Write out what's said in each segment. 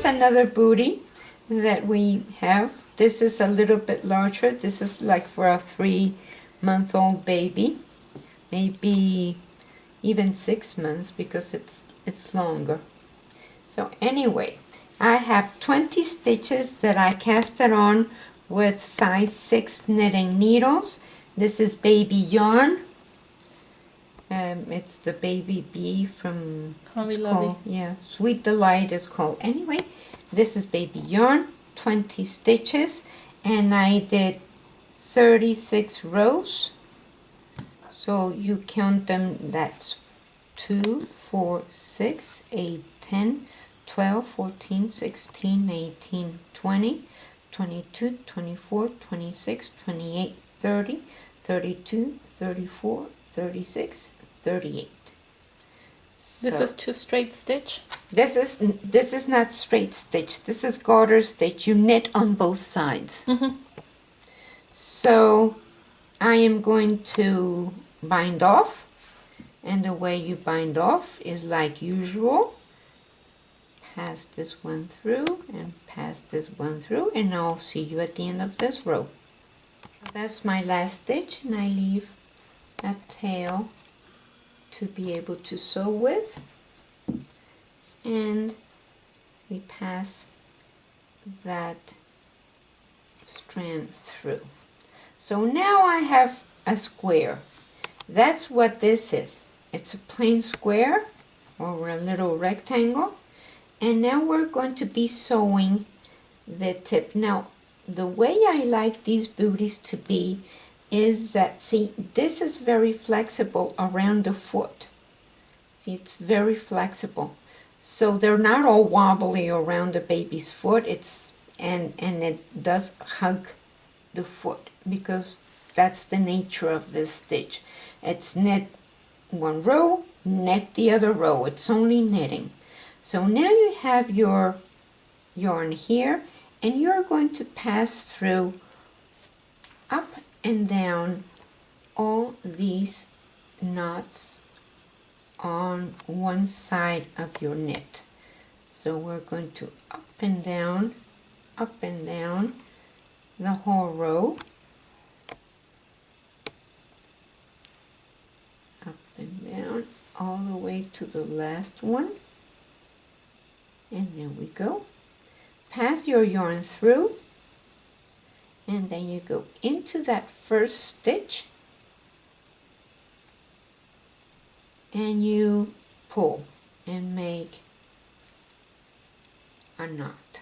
another booty that we have. This is a little bit larger. This is like for a 3-month-old baby, maybe even 6 months because it's longer. So anyway, I have 20 stitches that I casted on with size 6 knitting needles. This is baby yarn. It's the baby bee from Sweet Delight is called. Anyway, this is baby yarn, 20 stitches, and I did 36 rows. So you count them, that's 2, 4, 6, 8, 10, 12, 14, 16, 18, 20, 22, 24, 26, 28, 30, 32, 34, 36, 38. So this is 2 straight stitch? This is not straight stitch. This is garter stitch. You knit on both sides. So I am going to bind off, and the way you bind off is like usual. Pass this one through and pass this one through, and I'll see you at the end of this row. That's my last stitch, and I leave a tail to be able to sew with, and we pass that strand through. So now I have a square. That's what this is. It's a plain square or a little rectangle, and now we're going to be sewing the tip. Now the way I like these booties to be is that, see, this is very flexible around the foot. See, it's very flexible. So they're not all wobbly around the baby's foot. And it does hug the foot because that's the nature of this stitch. It's knit one row, knit the other row. It's only knitting. So now you have your yarn here, and you're going to pass through up and down all these knots on one side of your knit. So we're going to up and down the whole row, up and down all the way to the last one, and there we go. Pass your yarn through, and then you go into that first stitch and you pull and make a knot.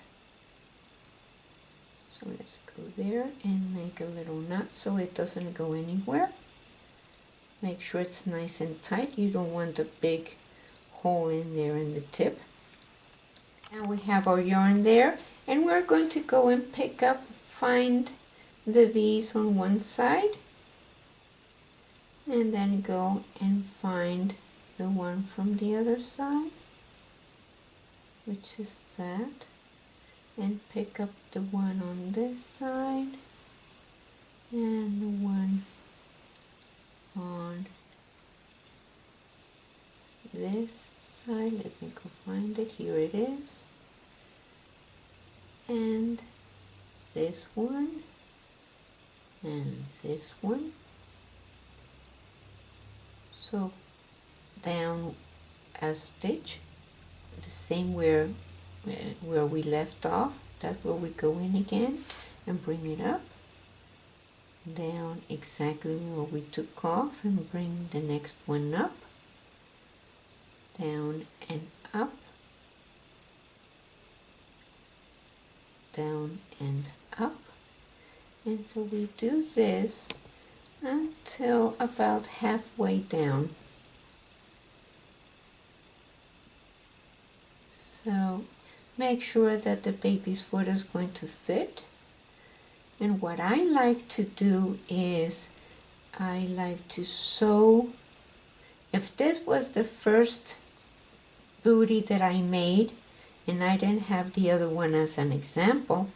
So let's go there and make a little knot so it doesn't go anywhere. Make sure it's nice and tight. You don't want a big hole in there in the tip. Now we have our yarn there, and we're going to go and find the V's on one side, and then go and find the one from the other side, which is that, and pick up the one on this side and the one on this side. Let me go find it. Here it is. And this one and this one. So down a stitch, the same where we left off. That's where we go in again and bring it up, down exactly where we took off, and bring the next one up, down and up, down and up. And so we do this until about halfway down. So make sure that the baby's foot is going to fit. And what I like to do is I like to sew. If this was the first booty that I made and I didn't have the other one as an example,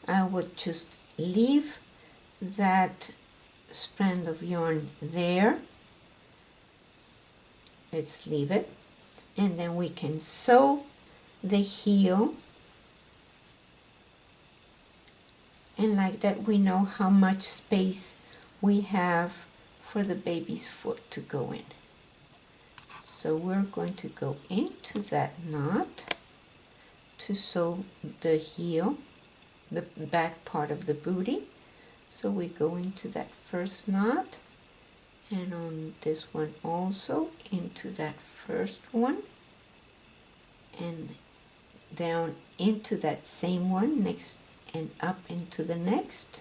I would just leave that strand of yarn there. Let's leave it, and then we can sew the heel And like that we know how much space we have for the baby's foot to go in. So we're going to go into that knot to sew the heel, the back part of the booty. So we go into that first knot, and on this one also into that first one, and down into that same one next, and up into the next,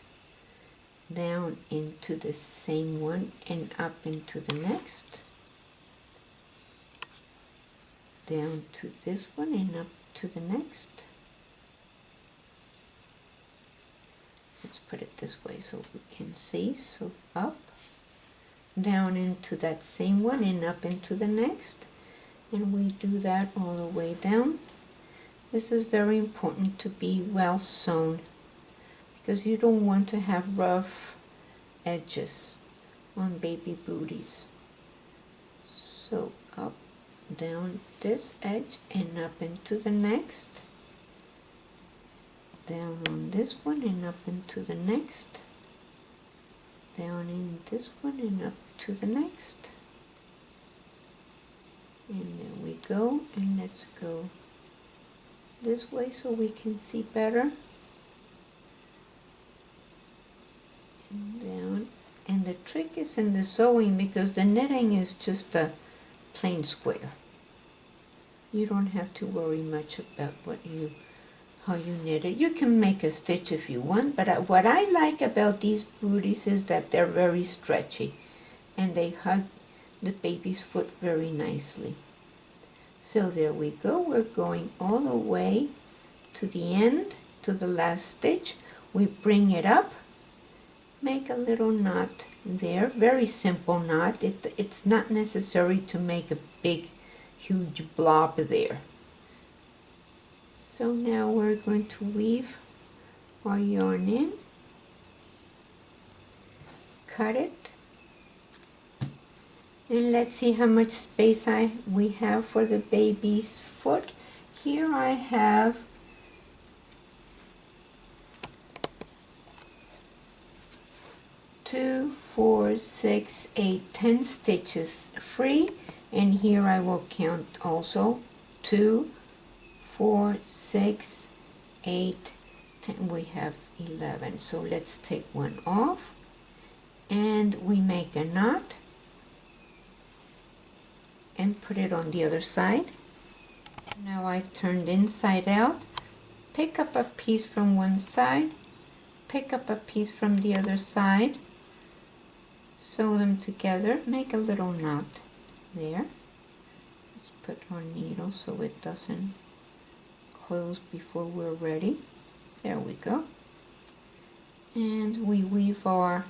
down into the same one and up into the next, down to this one and up to the next. Let's put it this way so we can see. So up, down into that same one and up into the next, and we do that all the way down. This is very important to be well sewn because you don't want to have rough edges on baby booties. So up, down this edge and up into the next, down on this one and up into the next, down in this one and up to the next, and there we go. And let's go this way so we can see better, and down. And the trick is in the sewing, because the knitting is just a plain square. You don't have to worry much about how you knit it. You can make a stitch if you want, but what I like about these booties is that they're very stretchy and they hug the baby's foot very nicely. So there we go. We're going all the way to the end, to the last stitch. We bring it up, make a little knot there, very simple knot. It's not necessary to make a big huge blob there. So now we're going to weave our yarn in, cut it, and let's see how much space we have for the baby's foot. Here I have 2, 4, 6, 8, 10 stitches free, and here I will count also 2, 4, 6, 8, 10. We have 11. So let's take one off, and we make a knot and put it on the other side. Now I turned inside out, pick up a piece from one side, pick up a piece from the other side, sew them together, make a little knot there. Let's put our needle so it doesn't close before we're ready. There we go. And we weave our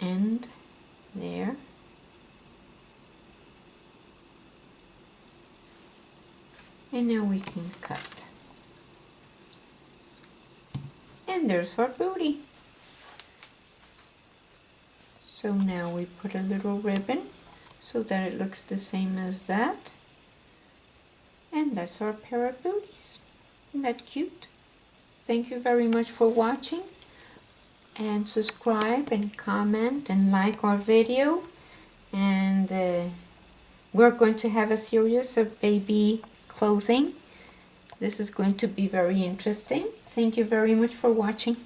end there. And now we can cut. And there's our booty. So now we put a little ribbon so that it looks the same as that. And that's our pair of booties. Isn't that cute? Thank you very much for watching. And subscribe and comment and like our video. And we're going to have a series of baby clothing. This is going to be very interesting. Thank you very much for watching.